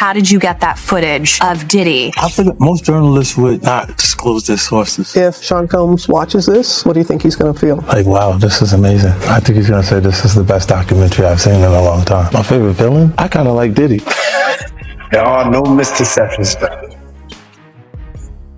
how did you get that footage of Diddy? I think most journalists would not disclose their sources. If Sean Combs watches this, what do you think he's going to feel? Like, wow, this is amazing. I think he's going to say this is the best documentary I've seen in a long time. My favorite villain? I kind of like Diddy. There are no misconceptions.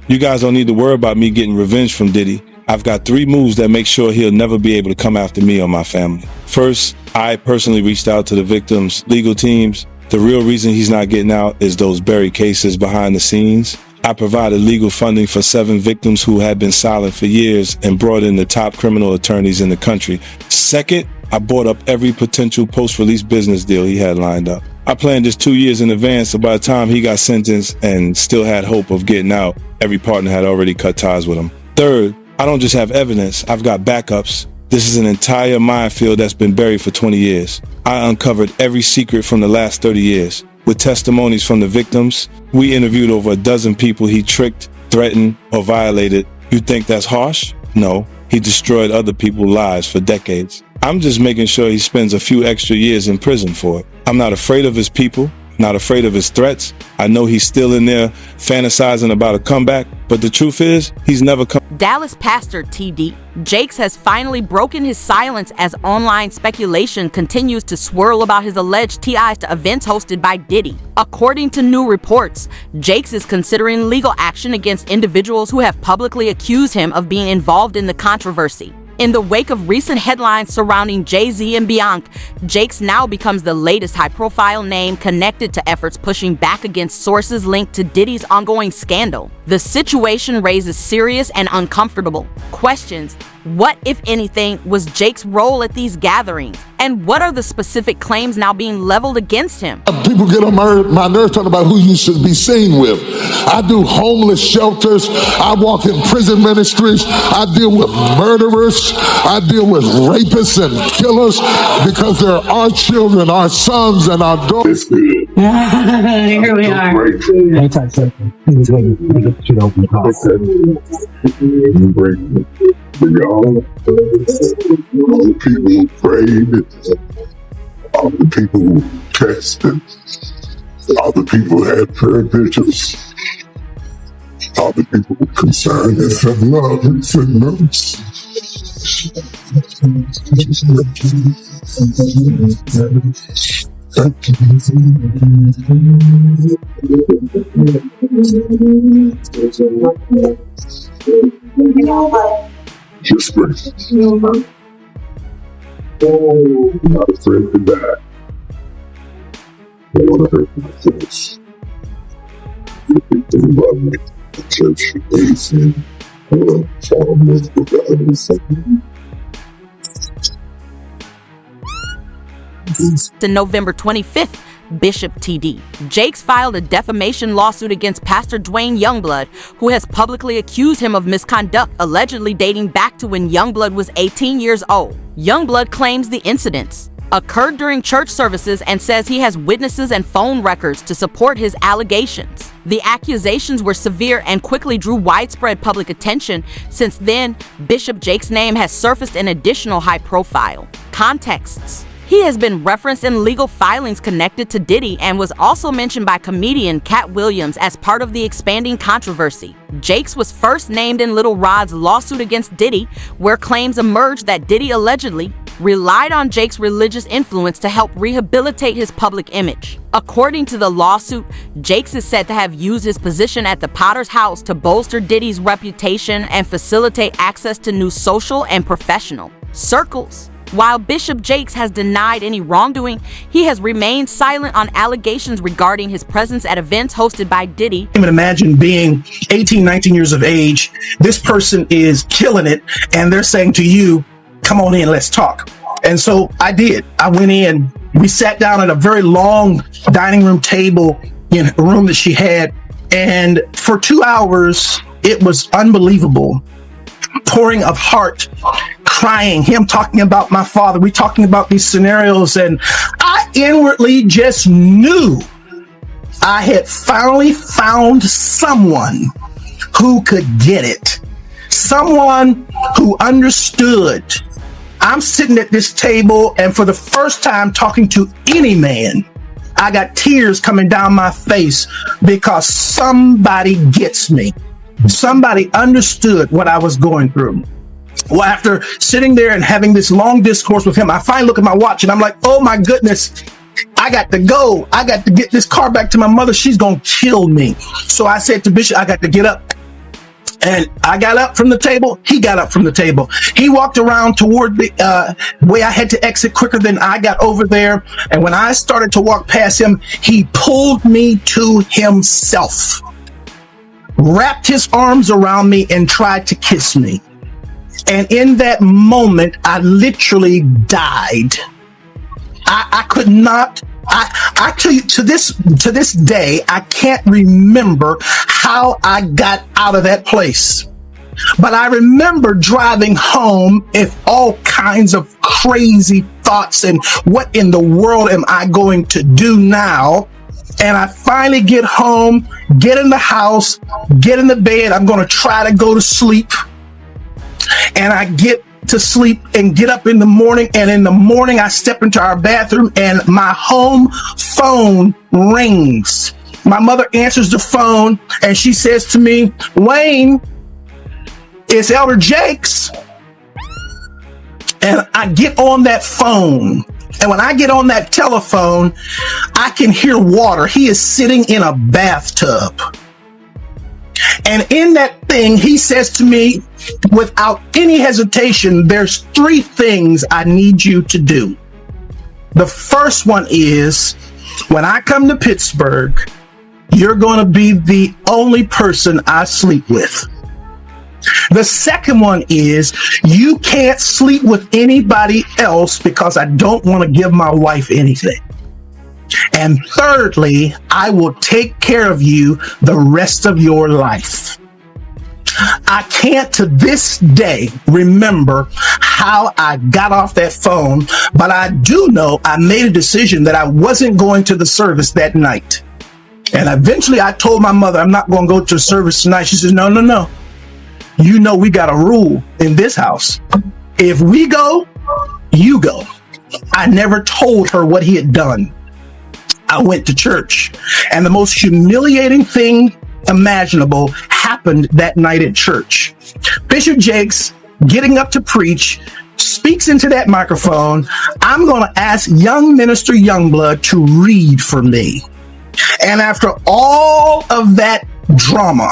You guys don't need to worry about me getting revenge from Diddy. I've got 3 moves that make sure he'll never be able to come after me or my family. First, I personally reached out to the victims' legal teams. The real reason he's not getting out is those buried cases behind the scenes. I provided legal funding for 7 victims who had been silent for years and brought in the top criminal attorneys in the country. Second, I bought up every potential post-release business deal he had lined up. I planned this 2 years in advance, so by the time he got sentenced and still had hope of getting out, every partner had already cut ties with him. Third, I don't just have evidence, I've got backups. This is an entire minefield that's been buried for 20 years. I uncovered every secret from the last 30 years. With testimonies from the victims, we interviewed over a dozen people he tricked, threatened, or violated. You think that's harsh? No, he destroyed other people's lives for decades. I'm just making sure he spends a few extra years in prison for it. I'm not afraid of his people, not afraid of his threats. I know he's still in there fantasizing about a comeback, but the truth is, he's never come. Dallas pastor TD Jakes has finally broken his silence as online speculation continues to swirl about his alleged ties to events hosted by Diddy. According to new reports, Jakes is considering legal action against individuals who have publicly accused him of being involved in the controversy. In the wake of recent headlines surrounding Jay-Z and Beyonce, Jakes now becomes the latest high-profile name connected to efforts pushing back against sources linked to Diddy's ongoing scandal. The situation raises serious and uncomfortable questions. What, if anything, was Jake's role at these gatherings? And what are the specific claims now being leveled against him? People get on my nerves talking about who you should be seen with. I do homeless shelters. I walk in prison ministries. I deal with murderers. I deal with rapists and killers because they're our children, our sons, and our daughters. Here we are. All the people who prayed, all the people who tested, all the people who had prayer vigils, all the people who concerned and said love and said mercy. Just grace. I'm not afraid to die. I want to hurt my face. The people who love me, the church hates me. Follow me On November 25th, Bishop TD Jakes filed a defamation lawsuit against Pastor Dwayne Youngblood, who has publicly accused him of misconduct, allegedly dating back to when Youngblood was 18 years old. Youngblood claims the incidents occurred during church services and says he has witnesses and phone records to support his allegations. The accusations were severe and quickly drew widespread public attention. Since then, Bishop Jakes' name has surfaced in additional high-profile contexts. He has been referenced in legal filings connected to Diddy and was also mentioned by comedian Cat Williams as part of the expanding controversy. Jakes was first named in Lil Rod's lawsuit against Diddy, where claims emerged that Diddy allegedly relied on Jakes' religious influence to help rehabilitate his public image. According to the lawsuit, Jakes is said to have used his position at the Potter's house to bolster Diddy's reputation and facilitate access to new social and professional circles. While Bishop Jakes has denied any wrongdoing, he has remained silent on allegations regarding his presence at events hosted by Diddy. Even imagine being 18, 19 years of age. This person is killing it, and they're saying to you, come on in, let's talk. And so I did. I went in. We sat down at a very long dining room table in a room that she had. And for 2 hours, it was unbelievable. Pouring of heart, crying, him talking about my father. We talking about these scenarios, and I inwardly just knew I had finally found someone who could get it. Someone who understood. I'm sitting at this table and for the first time talking to any man I got tears coming down my face because somebody gets me. Somebody understood what I was going through. Well, after sitting there and having this long discourse with him, I finally look at my watch and I'm like, oh my goodness, I got to go. I got to get this car back to my mother. She's going to kill me. So I said to Bishop, I got to get up. And I got up from the table. He got up from the table. He walked around toward the way I had to exit quicker than I got over there. And when I started to walk past him, he pulled me to himself, wrapped his arms around me and tried to kiss me. And in that moment, I literally died. I could not. I tell you, to this day, I can't remember how I got out of that place. But I remember driving home with all kinds of crazy thoughts and what in the world am I going to do now? And I finally get home, get in the house, get in the bed. I'm going to try to go to sleep. And I get to sleep and get up in the morning. And in the morning, I step into our bathroom and my home phone rings. My mother answers the phone and she says to me, Wayne, it's Elder Jakes. And I get on that phone. And when I get on that telephone, I can hear water. He is sitting in a bathtub. And in that thing, he says to me, without any hesitation, there's 3 things I need you to do. The first one is, when I come to Pittsburgh, you're going to be the only person I sleep with. The second one is, you can't sleep with anybody else because I don't want to give my wife anything. And thirdly, I will take care of you the rest of your life. I can't to this day remember how I got off that phone, but I do know I made a decision that I wasn't going to the service that night. And eventually I told my mother, I'm not going to go to the service tonight. She says, no. You know, we got a rule in this house. If we go, you go. I never told her what he had done. I went to church, and the most humiliating thing imaginable happened that night at church. Bishop Jakes, getting up to preach, speaks into that microphone. I'm going to ask young minister Youngblood to read for me. And after all of that drama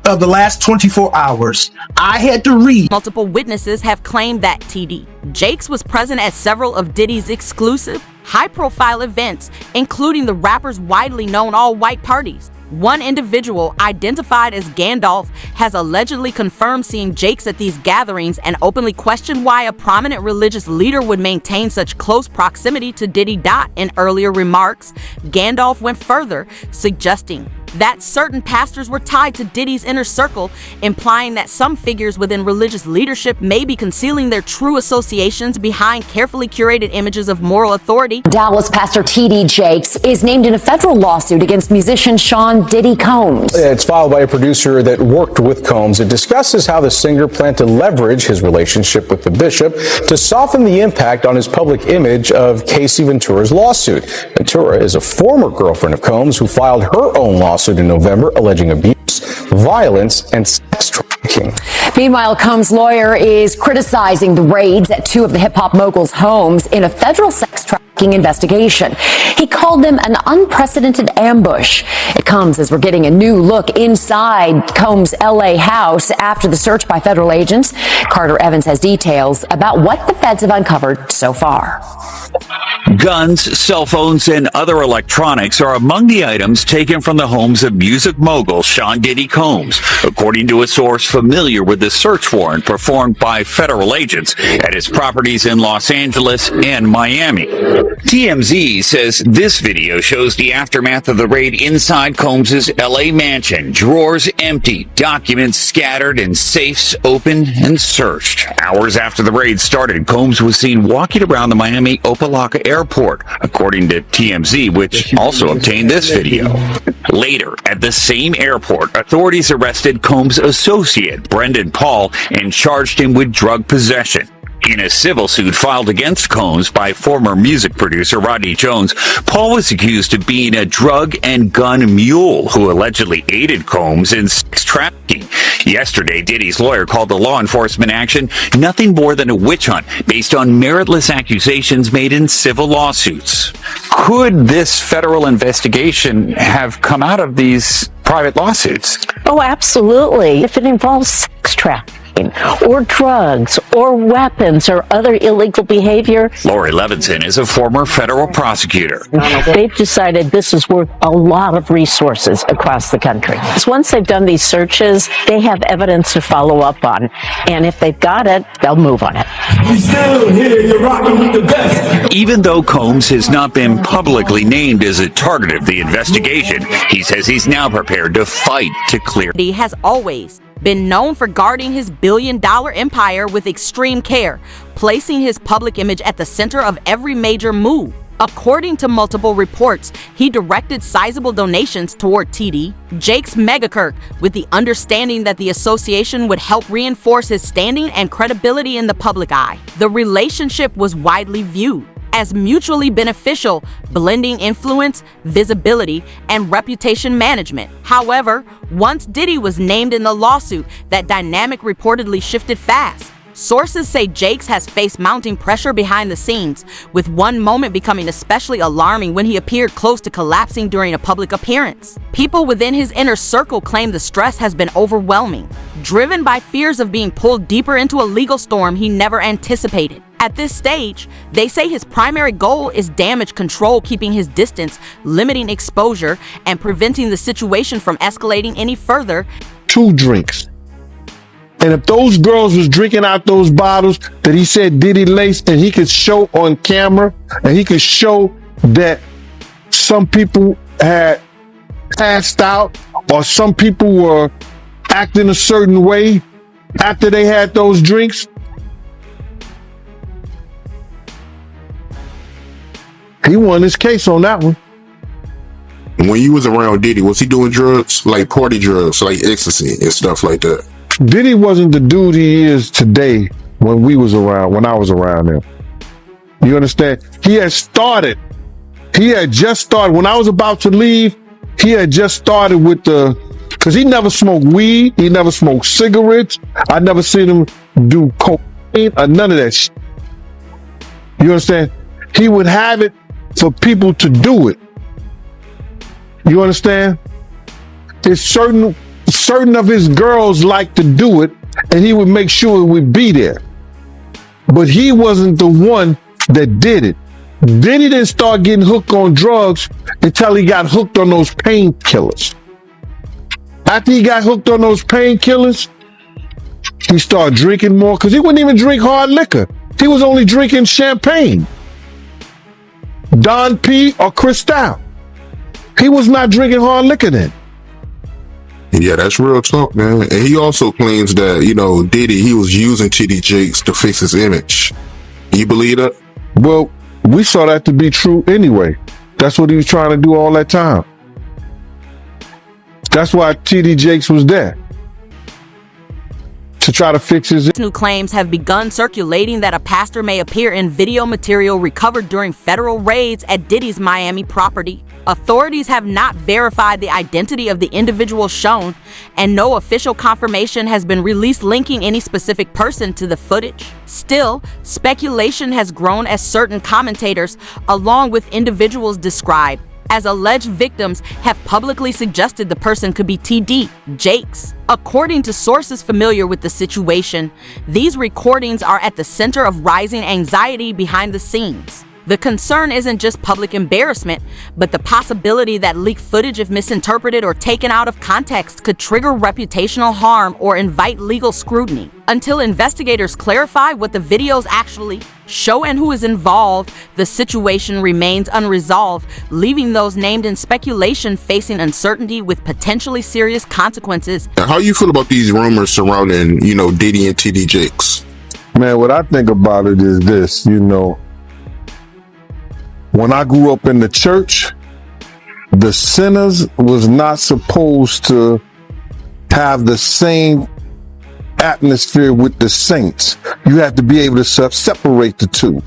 of the last 24 hours, I had to read. Multiple witnesses have claimed that TD Jakes was present at several of Diddy's exclusive, high-profile events, including the rapper's widely known all-white parties. One individual, identified as Gandalf, has allegedly confirmed seeing Jakes at these gatherings and openly questioned why a prominent religious leader would maintain such close proximity to Diddy. In earlier remarks, Gandalf went further, suggesting that certain pastors were tied to Diddy's inner circle, implying that some figures within religious leadership may be concealing their true associations behind carefully curated images of moral authority. Dallas pastor T.D. Jakes is named in a federal lawsuit against musician Sean Diddy Combs. It's filed by a producer that worked with Combs. It discusses how the singer planned to leverage his relationship with the bishop to soften the impact on his public image of Casey Ventura's lawsuit. Ventura is a former girlfriend of Combs who filed her own lawsuit in November alleging abuse, violence, and sex trafficking. Meanwhile, Combs' lawyer is criticizing the raids at 2 of the hip-hop mogul's homes in a federal sex trafficking investigation. He called them an unprecedented ambush. It comes as we're getting a new look inside Combs' L.A. house after the search by federal agents. Carter Evans has details about what the feds have uncovered so far. Guns, cell phones, and other electronics are among the items taken from the homes of music mogul Sean Diddy Combs, according to a source familiar with the search warrant performed by federal agents at his properties in Los Angeles and Miami. TMZ says this video shows the aftermath of the raid inside Combs' LA mansion. Drawers empty, documents scattered, and safes open and searched. Hours after the raid started, Combs was seen walking around the Miami Opa-locka airport, according to TMZ, which also obtained this video. Later, at the same airport, authorities arrested Combs' associate, Brendan Paul, and charged him with drug possession. In a civil suit filed against Combs by former music producer Rodney Jones, Paul was accused of being a drug and gun mule who allegedly aided Combs in sex trafficking. Yesterday, Diddy's lawyer called the law enforcement action nothing more than a witch hunt based on meritless accusations made in civil lawsuits. Could this federal investigation have come out of these private lawsuits? Oh, absolutely. If it involves sex trafficking or drugs or weapons or other illegal behavior. Lori Levinson is a former federal prosecutor. They've decided this is worth a lot of resources across the country. Because once they've done these searches, they have evidence to follow up on. And if they've got it, they'll move on it. We still here, you're rocking with the best. Even though Combs has not been publicly named as a target of the investigation, he says he's now prepared to fight to clear. He has always been known for guarding his billion-dollar empire with extreme care, placing his public image at the center of every major move. According to multiple reports, he directed sizable donations toward TD Jakes Megakirk with the understanding that the association would help reinforce his standing and credibility in the public eye. The relationship was widely viewed as mutually beneficial, blending influence, visibility, and reputation management. However, once Diddy was named in the lawsuit, that dynamic reportedly shifted fast. Sources say Jakes has faced mounting pressure behind the scenes, with one moment becoming especially alarming when he appeared close to collapsing during a public appearance. People within his inner circle claim the stress has been overwhelming, driven by fears of being pulled deeper into a legal storm he never anticipated. At this stage, they say his primary goal is damage control, keeping his distance, limiting exposure, and preventing the situation from escalating any further. 2 drinks. And if those girls was drinking out those bottles that he said Diddy laced, and he could show on camera, and he could show that some people had passed out, or some people were acting a certain way after they had those drinks, he won his case on that one. When you was around Diddy, was he doing drugs, like party drugs, like ecstasy and stuff like that? Diddy wasn't the dude he is today when I was around him. You understand? He had just started, when I was about to leave, he had just started with because he never smoked weed, he never smoked cigarettes, I never seen him do cocaine or none of that shit. You understand? He would have it for people to do it. You understand? It's certain of his girls like to do it, and he would make sure it would be there. But he wasn't the one that did it. Diddy didn't start getting hooked on drugs until he got hooked on those painkillers. After he got hooked on those painkillers, he started drinking more, because he wouldn't even drink hard liquor. He was only drinking champagne, Don P or Cristal. He was not drinking hard liquor then. Yeah, that's real talk, man. And he also claims that, Diddy, he was using TD Jakes to fix his image. You believe that? Well, we saw that to be true anyway. That's what he was trying to do all that time. That's why TD Jakes was there, to try to fix his. New claims have begun circulating that a pastor may appear in video material recovered during federal raids at Diddy's Miami property. Authorities have not verified the identity of the individual shown, and no official confirmation has been released linking any specific person to the footage. Still, speculation has grown as certain commentators, along with individuals described as alleged victims, have publicly suggested the person could be TD Jakes. According to sources familiar with the situation, these recordings are at the center of rising anxiety behind the scenes. The concern isn't just public embarrassment, but the possibility that leaked footage, if misinterpreted or taken out of context, could trigger reputational harm or invite legal scrutiny. Until investigators clarify what the videos actually show and who is involved, the situation remains unresolved, leaving those named in speculation facing uncertainty with potentially serious consequences. How you feel about these rumors surrounding, Diddy and TD Jakes? Man, what I think about it is this, when I grew up in the church, the sinners was not supposed to have the same atmosphere with the saints. You have to be able to separate the two.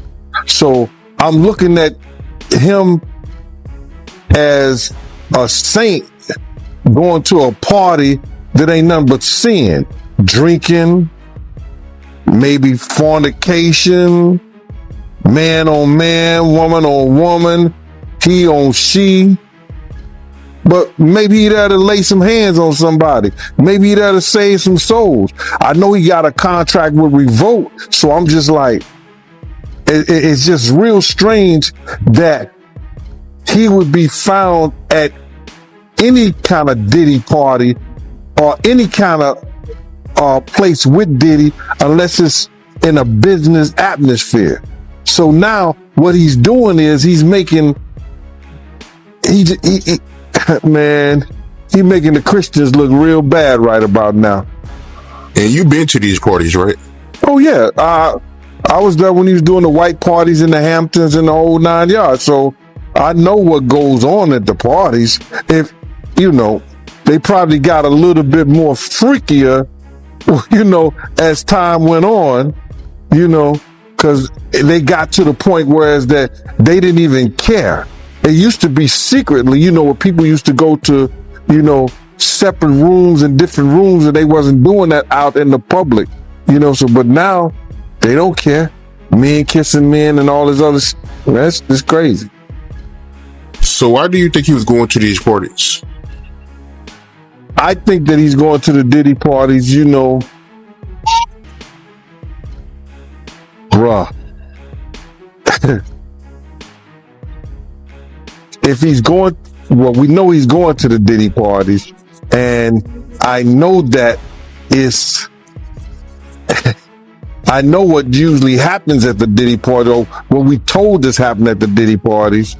So I'm looking at him as a saint going to a party that ain't nothing but sin, drinking, maybe fornication, man on man, woman on woman, he on she. But maybe he'd have to lay some hands on somebody. Maybe he'd have to save some souls. I know he got a contract with Revolt, so I'm just like, it's just real strange that he would be found at any kind of Diddy party or any kind of place with Diddy unless it's in a business atmosphere. So now what he's doing is he's making, man, he making the Christians look real bad right about now. And you've been to these parties, right? Oh yeah, I was there when he was doing the white parties in the Hamptons and the whole 9 yards. So I know what goes on at the parties. If you know, they probably got a little bit more freakier, you know, as time went on, you know, because they got to the point whereas that they didn't even care. It used to be secretly, you know, where people used to go to, you know, separate rooms and different rooms, and they wasn't doing that out in the public, you know. So, but now they don't care. Men kissing men and all this other that's crazy. So why do you think he was going to these parties? I think that he's going to the Diddy parties, you know, bruh. If he's going, well, we know he's going to the Diddy parties, and I know that it's, I know what usually happens at the Diddy party, or what we told us happened at the Diddy parties.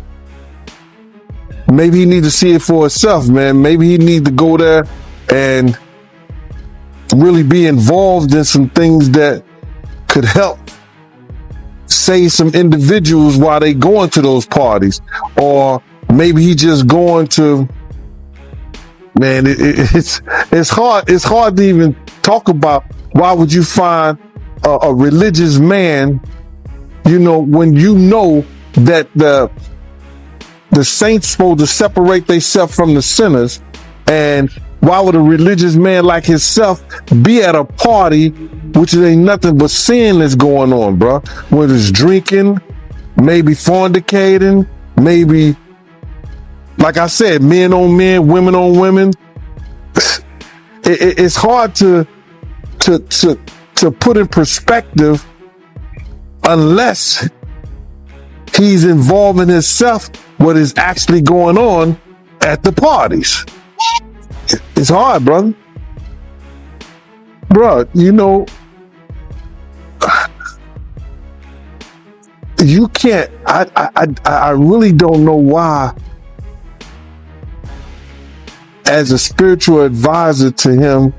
Maybe he needs to see it for himself, man. Maybe he needs to go there and really be involved in some things that could help save some individuals while they going to those parties. Or maybe he just going to, man, it's hard to even talk about. Why would you find a religious man, you know, when you know that the saints supposed to separate themselves from the sinners? And why would a religious man like himself be at a party which ain't nothing but sin that's going on, bro? Whether it's drinking, maybe fornicating, maybe, like I said, men on men, women on women. It's hard to put in perspective unless he's involving himself what is actually going on at the parties. It's hard, brother. Bro, you know, you can't, I really don't know why, as a spiritual advisor to him,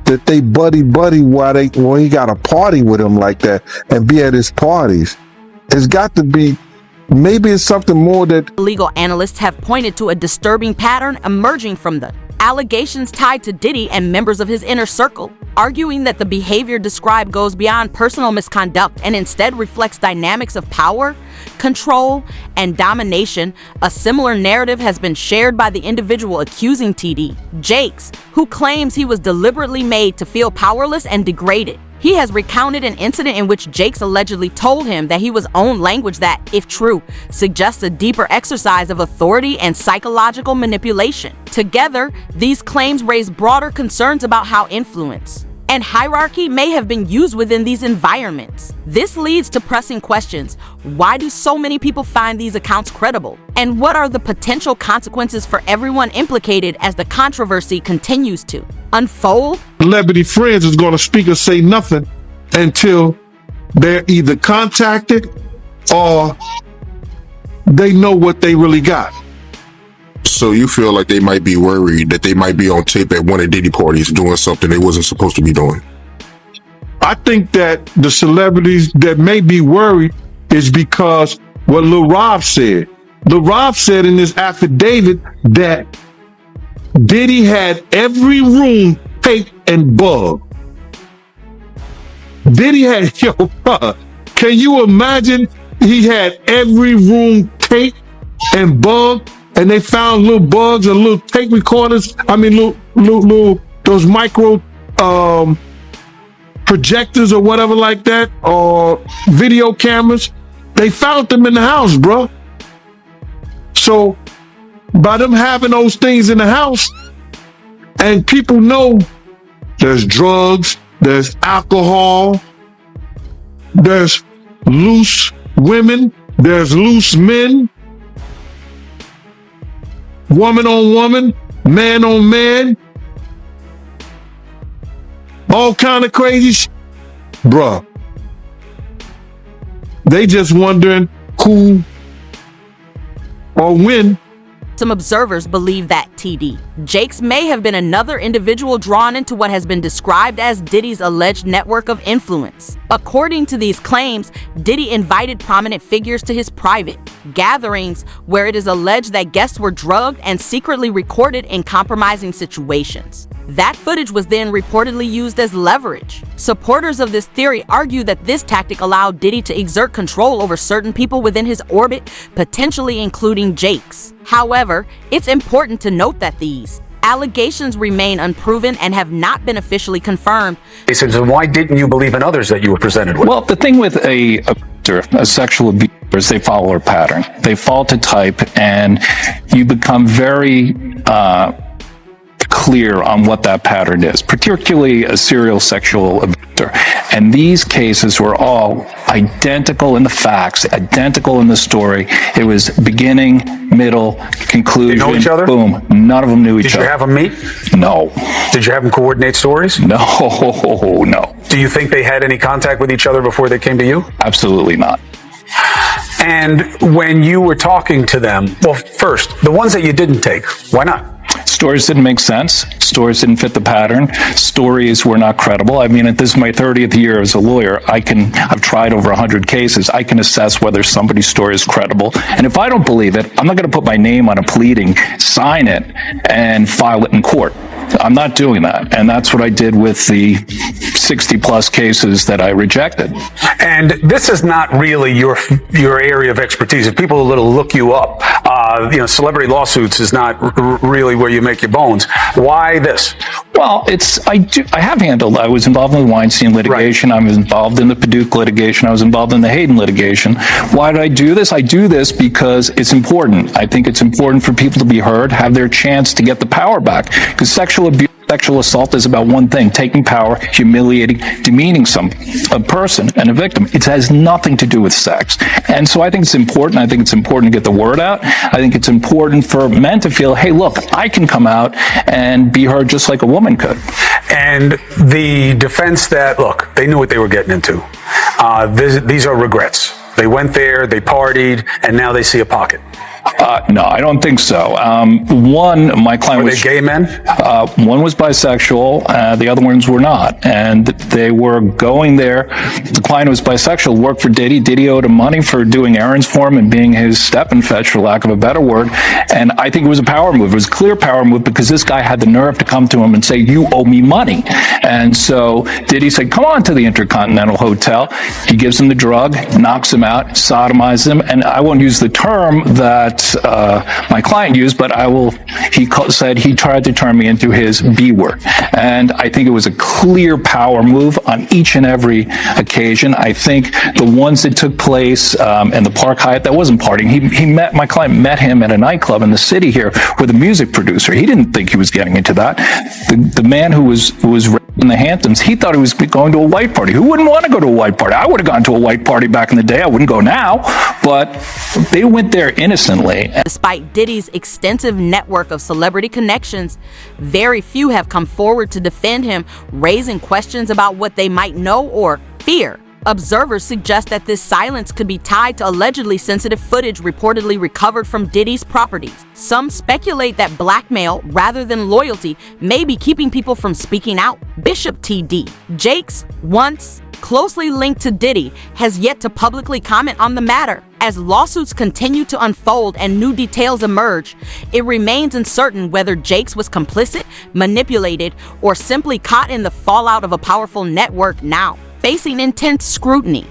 that they buddy while he got a party with him like that and be at his parties. It's got to be, maybe it's something more that... Legal analysts have pointed to a disturbing pattern emerging from the allegations tied to Diddy and members of his inner circle, arguing that the behavior described goes beyond personal misconduct and instead reflects dynamics of power, control, and domination. A similar narrative has been shared by the individual accusing TD, Jakes, who claims he was deliberately made to feel powerless and degraded. He has recounted an incident in which Jakes allegedly told him that he was owned language that, if true, suggests a deeper exercise of authority and psychological manipulation. Together, these claims raise broader concerns about how influence and hierarchy may have been used within these environments. This leads to pressing questions. Why do so many people find these accounts credible? And what are the potential consequences for everyone implicated as the controversy continues to unfold? Celebrity friends is going to speak or say nothing until they're either contacted or they know what they really got. So you feel like they might be worried that they might be on tape at one of Diddy parties doing something they wasn't supposed to be doing? I think that the celebrities that may be worried is because what Lil Rob said. Lil Rob said in this affidavit that Diddy had every room taped and bugged. Diddy had, yo, bro, can you imagine? He had every room taped and bugged, and they found little bugs or little tape recorders. I mean, little those micro projectors or whatever like that, or video cameras. They found them in the house, bro. So by them having those things in the house, and people know there's drugs, there's alcohol, there's loose women, there's loose men, woman on woman, man on man, all kind of crazy shit. Bruh, they just wondering who or when. Some observers believe that TD Jakes may have been another individual drawn into what has been described as Diddy's alleged network of influence. According to these claims, Diddy invited prominent figures to his private gatherings where it is alleged that guests were drugged and secretly recorded in compromising situations. That footage was then reportedly used as leverage. Supporters of this theory argue that this tactic allowed Diddy to exert control over certain people within his orbit, potentially including Jakes. However, it's important to note that these allegations remain unproven and have not been officially confirmed. So why didn't you believe in others that you were presented with? Well, the thing with a sexual abuser is they follow a pattern. They fall to type, and you become very clear on what that pattern is, particularly a serial sexual abuser. And these cases were all identical in the facts, identical in the story. It was beginning, middle, conclusion. They know each other? Boom. None of them knew each other. Did you have them meet? No. Did you have them coordinate stories? No, no. Do you think they had any contact with each other before they came to you? Absolutely not. And when you were talking to them, well, first, the ones that you didn't take, why not? Stories didn't make sense. Stories didn't fit the pattern. Stories were not credible. I mean, this is my 30th year as a lawyer. I've tried over 100 cases. I can assess whether somebody's story is credible. And if I don't believe it, I'm not going to put my name on a pleading, sign it, and file it in court. I'm not doing that. And that's what I did with the 60 plus cases that I rejected. And this is not really your area of expertise. If people look you up, celebrity lawsuits is not really where you make your bones. Why this? Well, I was involved in the Weinstein litigation. Right. I was involved in the Paducah litigation. I was involved in the Hayden litigation. Why did I do this? I do this because it's important. I think it's important for people to be heard, have their chance to get the power back. Because sexual abuse, sexual assault is about one thing: taking power, humiliating, demeaning a person and a victim. It has nothing to do with sex. And so I think it's important. I think it's important to get the word out. I think it's important for men to feel, hey, look, I can come out and be heard just like a woman could. And the defense that, look, they knew what they were getting into. These are regrets. They went there, they partied, and now they see a pocket. No, I don't think so. My client were they gay men? One was bisexual, the other ones were not. And they were going there. The client was bisexual, worked for Diddy. Diddy owed him money for doing errands for him and being his step and fetch, for lack of a better word. And I think it was a power move. It was a clear power move because this guy had the nerve to come to him and say, you owe me money. And so Diddy said, come on to the Intercontinental Hotel. He gives him the drug, knocks him out, sodomizes him. And I won't use the term that my client used, but he said he tried to turn me into his B word. And I think it was a clear power move on each and every occasion. I think the ones that took place in the Park Hyatt, that wasn't partying. My client met him at a nightclub in the city here with a music producer. He didn't think he was getting into that. The man who was in the Hamptons, he thought he was going to a white party. Who wouldn't want to go to a white party? I would have gone to a white party back in the day. I wouldn't go now, but they went there innocently. Despite Diddy's extensive network of celebrity connections, very few have come forward to defend him, raising questions about what they might know or fear. Observers suggest that this silence could be tied to allegedly sensitive footage reportedly recovered from Diddy's properties. Some speculate that blackmail, rather than loyalty, may be keeping people from speaking out. Bishop TD Jakes, once closely linked to Diddy, has yet to publicly comment on the matter. As lawsuits continue to unfold and new details emerge, it remains uncertain whether Jakes was complicit, manipulated, or simply caught in the fallout of a powerful network now. facing intense scrutiny.